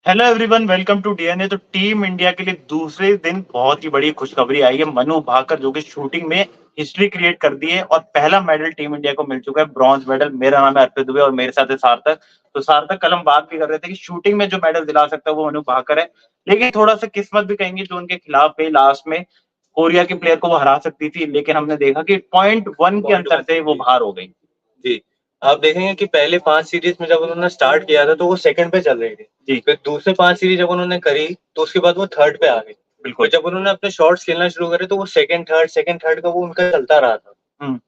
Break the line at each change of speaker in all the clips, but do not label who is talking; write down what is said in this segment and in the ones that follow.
Hello everyone, welcome to DNA. तो team India के लिए दूसरे दिन बहुत ही बड़ी खुशखबरी आई है। मनु भाकर जो कि शूटिंग में हिस्ट्री क्रिएट कर दी है और पहला मेडल टीम इंडिया को मिल चुका है, ब्रॉन्ज मेडल। मेरा नाम है अर्पित दुबे और मेरे साथ है सार्थक। तो सार्थक, कल हम बात भी कर रहे थे कि शूटिंग में जो मेडल दिला सकता है वो मनु भाकर है, लेकिन थोड़ा सा किस्मत भी कहेंगे जो उनके खिलाफ है। लास्ट में कोरिया के प्लेयर को वो हरा सकती थी, लेकिन हमने देखा कि 0.1 के अंतर से वो बाहर हो गई।
जी। आप देखेंगे कि पहले 5 सीरीज में जब उन्होंने स्टार्ट किया था तो वो सेकंड पे चल रही थी।
जी।
फिर दूसरे 5 सीरीज जब उन्होंने करी तो उसके बाद वो थर्ड पे आ गई।
बिल्कुल।
जब उन्होंने अपने शॉट्स खेलना शुरू करे तो वो सेकंड थर्ड का वो उनका चलता रहा था।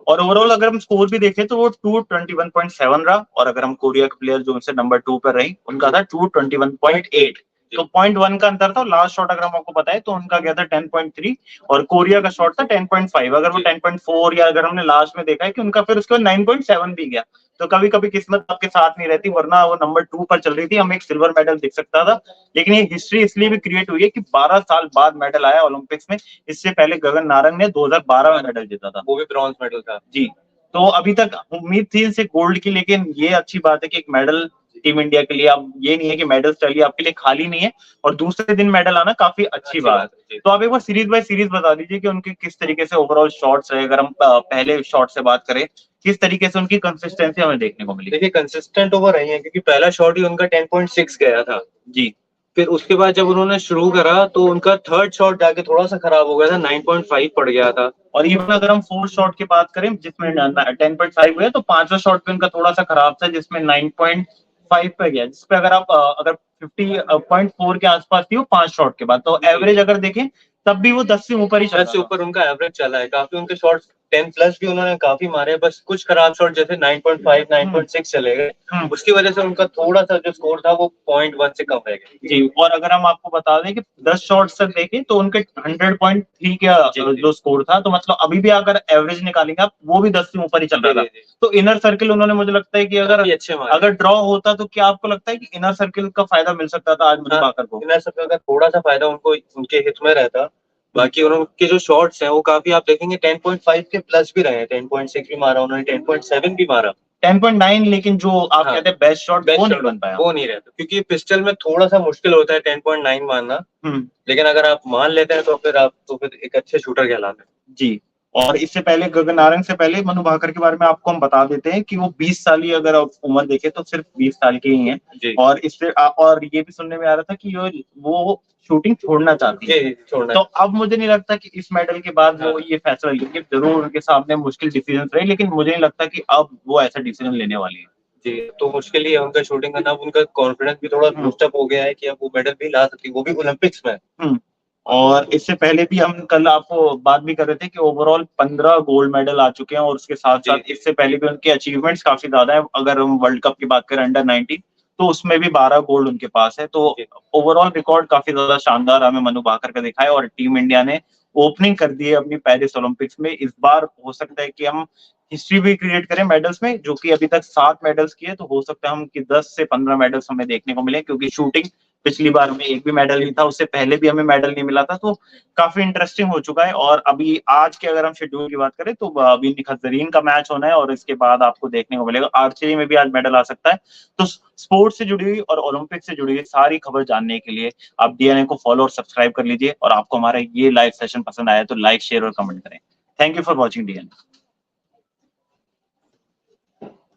और ओवरऑल अगर हम स्कोर भी देखें तो वो 221.7 रहा, और अगर हम कोरिया के प्लेयर जो उनसे नंबर 2 पर रही उनका था 221.8। तो 0.1 का अंतर था। लास्ट शॉट अगर हम आपको बताए तो उनका गया था 10.3 और कोरिया का शॉट था 10.5। अगर वो 10.4 या अगर हमने लास्ट में देखा है कि उनका फिर उसके बाद 9.7 भी गया। तो कभी कभी किस्मत आपके साथ नहीं रहती, वरना वो नंबर 2 पर चल रही थी, हमें एक सिल्वर मेडल दिख सकता था। लेकिन ये हिस्ट्री इसलिए भी क्रिएट हुई है कि 12 साल बाद मेडल आया ओलंपिक्स में। इससे पहले गगन नारंग ने 2012 में मेडल जीता था,
वो भी ब्रॉन्ज मेडल था।
जी। तो अभी तक उम्मीद थी इनसे गोल्ड की, लेकिन ये अच्छी बात है कि एक मेडल टीम इंडिया के लिए। अब ये नहीं है कि मेडल चलिए आपके लिए खाली नहीं है, और दूसरे दिन मेडल आना काफी अच्छी बात है। तो आप एक बार सीरीज बाय सीरीज बता दीजिए कि उनके किस तरीके से ओवरऑल शॉट्स रहे। अगर हम पहले शॉट से बात करें, किस तरीके से उनकी कंसिस्टेंसी हमें देखने को मिली।
देखिए, कंसिस्टेंट ओवर रही है क्योंकि पहला शॉट ही उनका 10.6 गया था।
जी।
फिर उसके बाद जब उन्होंने शुरू करा तो उनका थर्ड शॉट जाके थोड़ा सा खराब हो गया था, 9.5 पड़ गया था।
और इवन अगर हम फोर्थ शॉट की बात करें जिसमें 10.5 हुआ, तो पांचवा शॉट पे उनका थोड़ा सा खराब था जिसमें 9.5 पे गया, जिसपे अगर आप अगर 50.4 के आसपास थी वो 5 शॉट के बाद, तो एवरेज अगर देखें तब भी वो 10 से ऊपर ही चल
10 से ऊपर उनका एवरेज चला है। काफी उनके शॉट्स 10 प्लस भी उन्होंने काफी मारे, बस कुछ खराब शॉट जैसे 9.5 9.6 चले गए। उसकी वजह से उनका थोड़ा सा जो स्कोर था वो 0.1 से कम रह गया।
जी। और अगर हम आपको बता दें कि 10 शॉट्स तक देखें तो उनके 100.3 का जो स्कोर था, तो मतलब अभी भी अगर एवरेज निकालेंगे आप, वो भी 10 से ऊपर ही चल रहा था। तो इनर सर्किल उन्होंने, मुझे लगता है कि अगर ड्रॉ होता तो क्या आपको लगता है कि इनर सर्किल का फायदा मिल सकता था आज मनु भाकर को?
इनर सर्किल का थोड़ा सा फायदा उनको उनके हित में रहता। बाकी उनके जो शॉट्स हैं वो काफी, आप देखेंगे 10.5 के प्लस भी रहे हैं। 10.6 भी मारा उन्होंने, 10.7 भी मारा,
10.9, लेकिन जो आप कहते हैं बेस्ट शॉट वो नहीं बन पाया।
वो नहीं रहता क्योंकि पिस्टल में थोड़ा सा मुश्किल होता है 10.9 मारना। लेकिन अगर आप मान लेते हैं तो फिर एक अच्छे शूटर कहलाते हैं।
जी। और इससे पहले गगन नारंग से पहले मनु भाकर के बारे में आपको हम बता देते हैं कि वो 20 साल ही, अगर आप उम्र देखें तो सिर्फ 20 साल के ही हैं। और इससे और ये भी सुनने में आ रहा था कि वो शूटिंग छोड़ना चाहती है। तो अब मुझे नहीं लगता कि इस मेडल के बाद वो ये फैसला लेंगे। जरूर उनके सामने मुश्किल डिसीजन रहे, लेकिन मुझे नहीं लगता कि अब वो ऐसा डिसीजन लेने वाली है।
जी, तो मुश्किल ही है उनका शूटिंग करना। अब उनका कॉन्फिडेंस भी थोड़ा बूस्ट अप हो गया है कि अब वो मेडल भी ला सकती है, वो भी ओलंपिक्स में।
और इससे पहले भी हम कल आपको बात भी कर रहे थे कि ओवरऑल 15 गोल्ड मेडल आ चुके हैं, और उसके साथ साथ इससे पहले भी उनके अचीवमेंट्स काफी ज्यादा है। अगर हम वर्ल्ड कप की बात करें अंडर 19, तो उसमें भी 12 गोल्ड उनके पास है। तो ओवरऑल रिकॉर्ड काफी ज्यादा शानदार हमें मनु भाकर का दिखा है, और टीम इंडिया ने ओपनिंग कर दी है अपनी पेरिस ओलंपिक्स में। इस बार हो सकता है कि हम हिस्ट्री भी क्रिएट करें मेडल्स में, जो कि अभी तक 7 मेडल्स की है। तो हो सकता है हम कि 10 से 15 मेडल्स हमें देखने को मिले, क्योंकि शूटिंग पिछली बार हमें एक भी मेडल नहीं था, उससे पहले भी हमें मेडल नहीं मिला था। तो काफी इंटरेस्टिंग हो चुका है। और अभी आज के अगर हम शेड्यूल की बात करें तो अभी निखत का मैच होना है, और इसके बाद आपको देखने को मिलेगा आर्चरी में भी आज मेडल आ सकता है। तो स्पोर्ट्स से जुड़ी हुई और ओलंपिक से जुड़ी हुई सारी खबर जानने के लिए आप डीएनए को फॉलो और सब्सक्राइब कर लीजिए। और आपको हमारा ये लाइव सेशन पसंद आया तो लाइक, शेयर और कमेंट करें। Thank you for watching DNA.